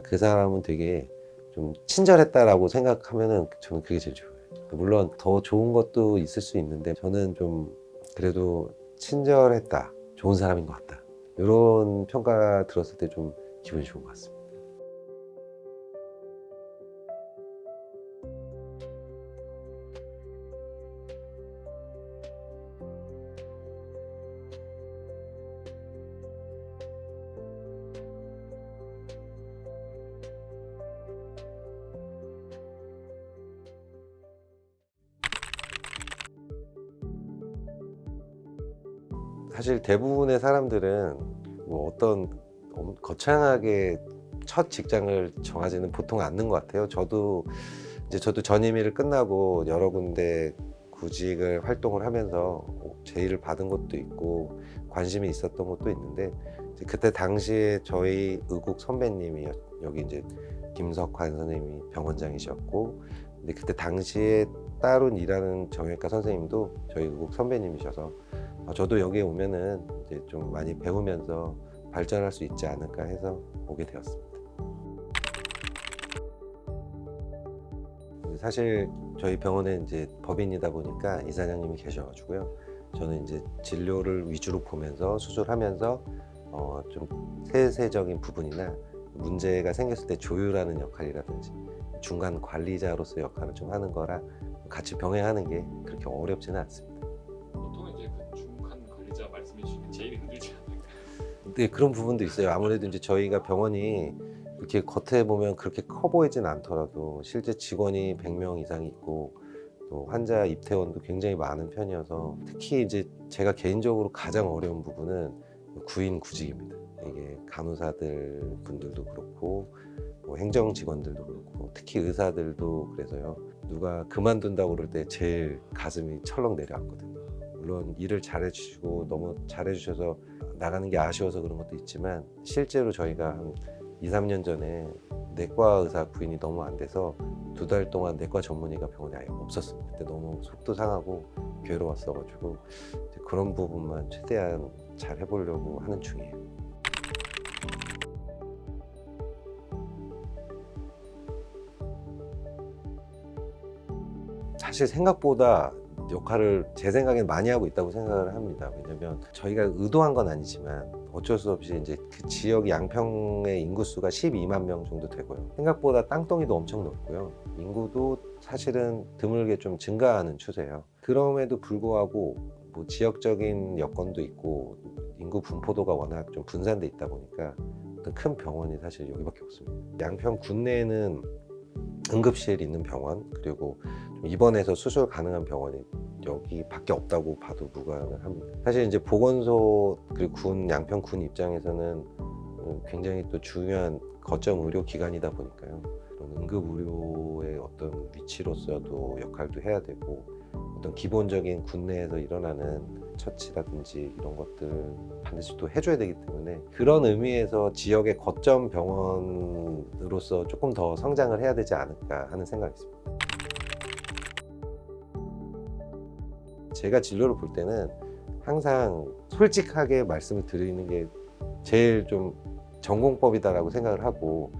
그 사람은 되게 좀 친절했다라고 생각하면은 저는 그게 제일 좋아요. 물론 더 좋은 것도 있을 수 있는데 저는 좀 그래도 친절했다, 좋은 사람인 것 같다, 이런 평가 들었을 때 좀 기분이 좋은 것 같습니다. 사실 대부분의 사람들은 뭐 어떤 거창하게 첫 직장을 정하지는 보통 않는 것 같아요. 저도 전임 일을 끝나고 여러 군데 구직을 활동을 하면서 제의를 받은 것도 있고 관심이 있었던 것도 있는데, 이제 그때 당시에 저희 의국 선배님이, 여기 이제 김석환 선생님이 병원장이셨고, 근데 그때 당시에 따로 일하는 정형외과 선생님도 저희 의국 선배님이셔서 저도 여기에 오면은 이제 좀 많이 배우면서 발전할 수 있지 않을까 해서 오게 되었습니다. 사실 저희 병원에 이제 법인이다 보니까 이사장님이 계셔가지고요. 저는 이제 진료를 위주로 보면서 수술하면서 좀 세세적인 부분이나 문제가 생겼을 때 조율하는 역할이라든지 중간 관리자로서 역할을 좀 하는 거라 같이 병행하는 게 그렇게 어렵지는 않습니다. 보통 이제 그 중간 관리자 말씀해 주시면 제일 힘들지 않을까? 네, 그런 부분도 있어요. 아무래도 이제 저희가 병원이 이렇게 겉에 보면 그렇게 커 보이진 않더라도 실제 직원이 100명 이상 있고 또 환자 입퇴원도 굉장히 많은 편이어서, 특히 이제 제가 개인적으로 가장 어려운 부분은 구인 구직입니다. 이게 간호사들 분들도 그렇고 뭐 행정 직원들도 그렇고 특히 의사들도 그래서요. 누가 그만둔다고 그럴 때 제일 가슴이 철렁 내려앉거든요. 물론 일을 잘해주시고 너무 잘해주셔서 나가는 게 아쉬워서 그런 것도 있지만, 실제로 저희가 한 2, 3년 전에 내과 의사 구인이 너무 안 돼서 2달 동안 내과 전문의가 병원에 아예 없었습니다. 그때 너무 속도 상하고 괴로웠어가지고 그런 부분만 최대한 잘 해보려고 하는 중이에요. 사실 생각보다 역할을 제 생각엔 많이 하고 있다고 생각을 합니다. 왜냐면 저희가 의도한 건 아니지만 어쩔 수 없이 이제 그 지역 양평의 인구수가 12만 명 정도 되고요. 생각보다 땅덩이도 엄청 넓고요. 인구도 사실은 드물게 좀 증가하는 추세예요. 그럼에도 불구하고 뭐 지역적인 여건도 있고 인구 분포도가 워낙 좀 분산돼 있다 보니까 어떤 큰 병원이 사실 여기밖에 없습니다. 양평 군내에는 응급실 있는 병원, 그리고 입원해서 수술 가능한 병원이 여기밖에 없다고 봐도 무관을 합니다. 사실 이제 보건소 그리고 양평 군 입장에서는 굉장히 또 중요한 거점 의료 기관이다 보니까요. 응급 의료의 어떤 위치로서도 역할도 해야 되고, 어떤 기본적인 군내에서 일어나는 처치라든지 이런 것들 반드시 또 해줘야 되기 때문에, 그런 의미에서 지역의 거점 병원으로서 조금 더 성장을 해야 되지 않을까 하는 생각이 있습니다. 제가 진료를 볼 때는 항상 솔직하게 말씀을 드리는 게 제일 좀 전공법이다라고 생각을 하고,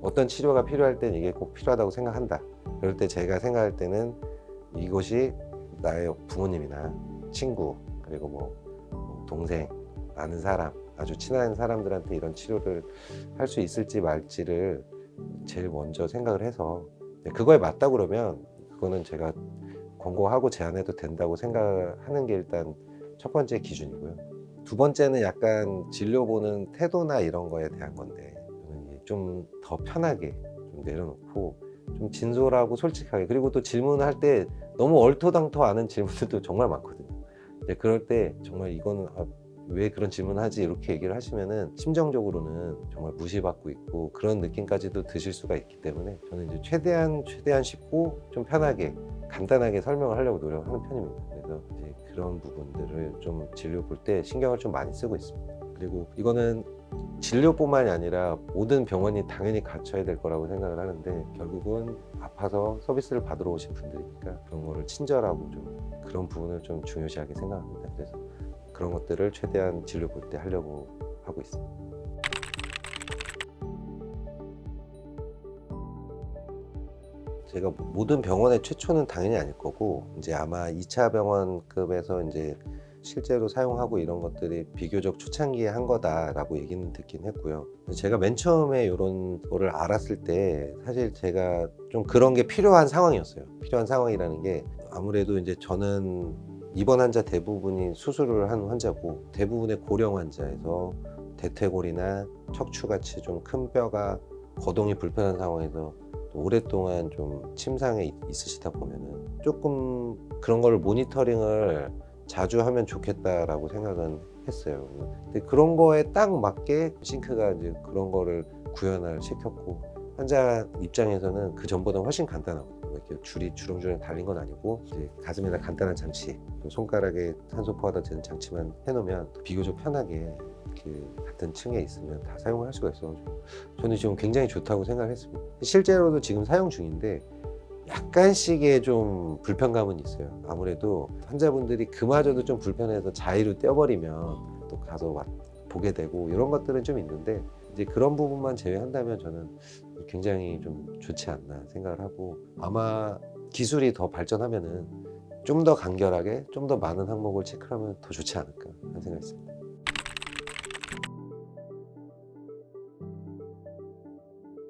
어떤 치료가 필요할 때는 이게 꼭 필요하다고 생각한다. 그럴 때 제가 생각할 때는 이것이 나의 부모님이나 친구, 그리고 뭐 동생, 아는 사람, 아주 친한 사람들한테 이런 치료를 할 수 있을지 말지를 제일 먼저 생각을 해서, 그거에 맞다 그러면 그거는 제가 권고하고 제안해도 된다고 생각하는 게 일단 첫 번째 기준이고요. 두 번째는 약간 진료 보는 태도나 이런 거에 대한 건데, 저는 좀 더 편하게 좀 내려놓고 좀 진솔하고 솔직하게, 그리고 또 질문할 때 너무 얼토당토 않은 질문들도 정말 많거든요. 그럴 때 정말 이거는 왜 그런 질문하지 이렇게 얘기를 하시면은 심정적으로는 정말 무시받고 있고 그런 느낌까지도 드실 수가 있기 때문에, 저는 이제 최대한 쉽고 좀 편하게 간단하게 설명을 하려고 노력하는 편입니다. 그래서 이제 그런 부분들을 좀 진료 볼 때 신경을 좀 많이 쓰고 있습니다. 그리고 이거는 진료뿐만이 아니라 모든 병원이 당연히 갖춰야 될 거라고 생각을 하는데, 결국은 아파서 서비스를 받으러 오신 분들이니까 그런 거를 친절하고 좀 그런 부분을 좀 중요시하게 생각합니다. 그래서 그런 것들을 최대한 진료 볼 때 하려고 하고 있습니다. 제가 모든 병원의 최초는 당연히 아닐 거고 이제 아마 2차 병원급에서 이제 실제로 사용하고 이런 것들이 비교적 초창기에 한 거다라고 얘기는 듣긴 했고요. 제가 맨 처음에 이런 거를 알았을 때 사실 제가 좀 그런 게 필요한 상황이었어요. 필요한 상황이라는 게 아무래도 이제 저는 입원 환자 대부분이 수술을 한 환자고 대부분의 고령 환자에서 대퇴골이나 척추같이 좀 큰 뼈가 거동이 불편한 상황에서 또 오랫동안 좀 침상에 있으시다 보면은 조금 그런 걸 모니터링을 자주 하면 좋겠다라고 생각은 했어요. 근데 그런 거에 딱 맞게 싱크가 이제 그런 거를 구현을 시켰고 환자 입장에서는 그 전보다 훨씬 간단하거든요. 이렇게 줄이 주렁주렁 달린 건 아니고 이제 가슴에다 간단한 장치, 손가락에 산소 포화도 되는 장치만 해놓으면 비교적 편하게 그 같은 층에 있으면 다 사용을 할 수가 있어서 저는 지금 굉장히 좋다고 생각을 했습니다. 실제로도 지금 사용 중인데 약간씩의 좀 불편감은 있어요. 아무래도 환자분들이 그마저도 좀 불편해서 자의로 떼어버리면 또 가서 보게 되고 이런 것들은 좀 있는데 이제 그런 부분만 제외한다면 저는 굉장히 좀 좋지 않나 생각을 하고 아마 기술이 더 발전하면은 좀 더 간결하게 좀 더 많은 항목을 체크하면 더 좋지 않을까 하는 생각이 있습니다.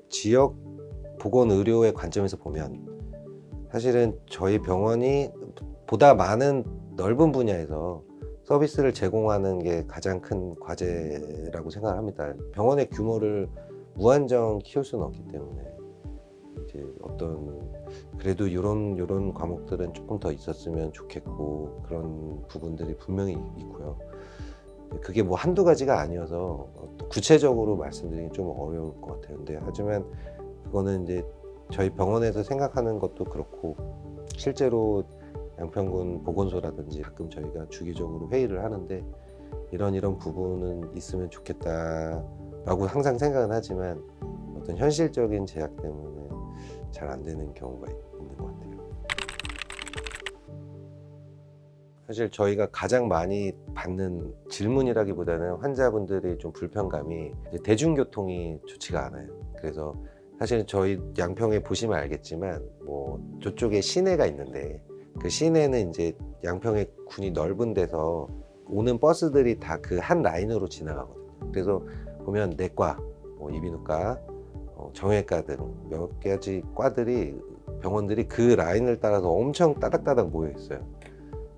지역 보건의료의 관점에서 보면 사실은 저희 병원이 보다 많은 넓은 분야에서 서비스를 제공하는 게 가장 큰 과제라고 생각을 합니다. 병원의 규모를 무한정 키울 수는 없기 때문에 이제 어떤 그래도 이런 과목들은 조금 더 있었으면 좋겠고 그런 부분들이 분명히 있고요. 그게 뭐 한두 가지가 아니어서 구체적으로 말씀드리기 좀 어려울 것 같아요. 근데 하지만 그거는 이제 저희 병원에서 생각하는 것도 그렇고 실제로 양평군 보건소라든지 가끔 저희가 주기적으로 회의를 하는데 이런 부분은 있으면 좋겠다라고 항상 생각은 하지만 어떤 현실적인 제약 때문에 잘 안 되는 경우가 있는 것 같아요. 사실 저희가 가장 많이 받는 질문이라기보다는 환자분들이 좀 불편감이 대중교통이 좋지가 않아요. 그래서 사실 저희 양평에 보시면 알겠지만 뭐 저쪽에 시내가 있는데 그 시내는 이제 양평의 군이 넓은 데서 오는 버스들이 다 그 한 라인으로 지나가거든요. 그래서 보면 내과, 뭐 이비인후과, 정형외과 등 몇 가지 과들이 병원들이 그 라인을 따라서 엄청 따닥따닥 모여 있어요.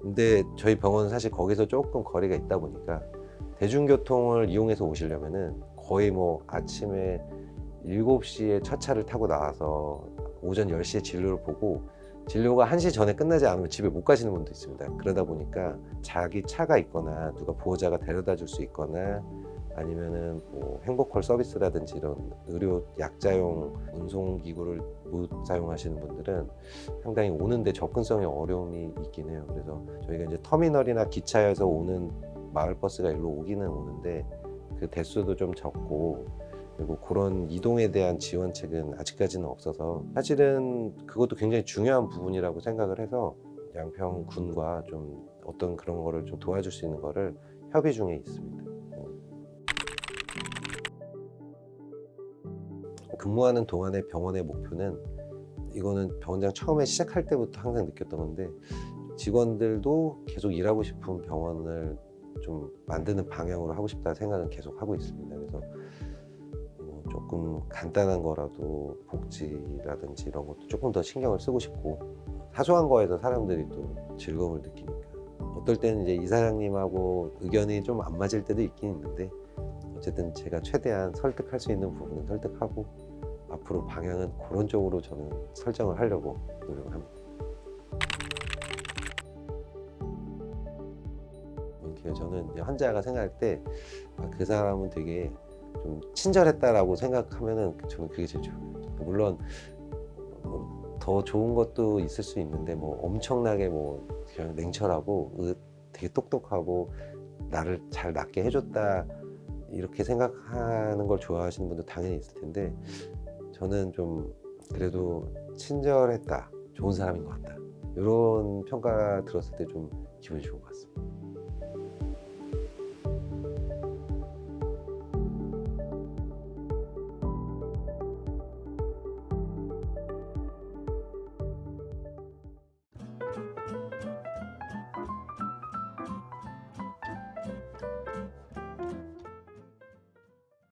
근데 저희 병원은 사실 거기서 조금 거리가 있다 보니까 대중교통을 이용해서 오시려면은 거의 뭐 아침에 7시에 첫 차를 타고 나와서 오전 10시에 진료를 보고 진료가 1시 전에 끝나지 않으면 집에 못 가시는 분도 있습니다. 그러다 보니까 자기 차가 있거나 누가 보호자가 데려다 줄 수 있거나 아니면은 뭐 행복콜 서비스라든지 이런 의료 약자용 운송기구를 못 사용하시는 분들은 상당히 오는데 접근성에 어려움이 있긴 해요. 그래서 저희가 이제 터미널이나 기차에서 오는 마을버스가 일로 오기는 오는데 그 대수도 좀 적고 그리고 그런 이동에 대한 지원책은 아직까지는 없어서 사실은 그것도 굉장히 중요한 부분이라고 생각을 해서 양평군과 좀 어떤 그런 거를 좀 도와줄 수 있는 거를 협의 중에 있습니다. 근무하는 동안의 병원의 목표는 이거는 병원장 처음에 시작할 때부터 항상 느꼈던 건데 직원들도 계속 일하고 싶은 병원을 좀 만드는 방향으로 하고 싶다는 생각은 계속 하고 있습니다. 그래서 조금 간단한 거라도 복지라든지 이런 것도 조금 더 신경을 쓰고 싶고 사소한 거에서 사람들이 또 즐거움을 느끼니까 어떨 때는 이제 이사장님하고 의견이 좀 안 맞을 때도 있긴 있는데 어쨌든 제가 최대한 설득할 수 있는 부분은 설득하고 앞으로 방향은 그런 쪽으로 저는 설정을 하려고 노력을 합니다. 이렇게 저는 환자가 생각할 때 그 사람은 되게 좀 친절했다라고 생각하면은 저는 그게 제일 좋아요. 물론 더 좋은 것도 있을 수 있는데 뭐 엄청나게 뭐 그냥 냉철하고 되게 똑똑하고 나를 잘 낫게 해줬다 이렇게 생각하는 걸 좋아하시는 분도 당연히 있을 텐데 저는 좀 그래도 친절했다, 좋은 사람인 것 같다 이런 평가 들었을 때 좀 기분이 좋은 것 같습니다.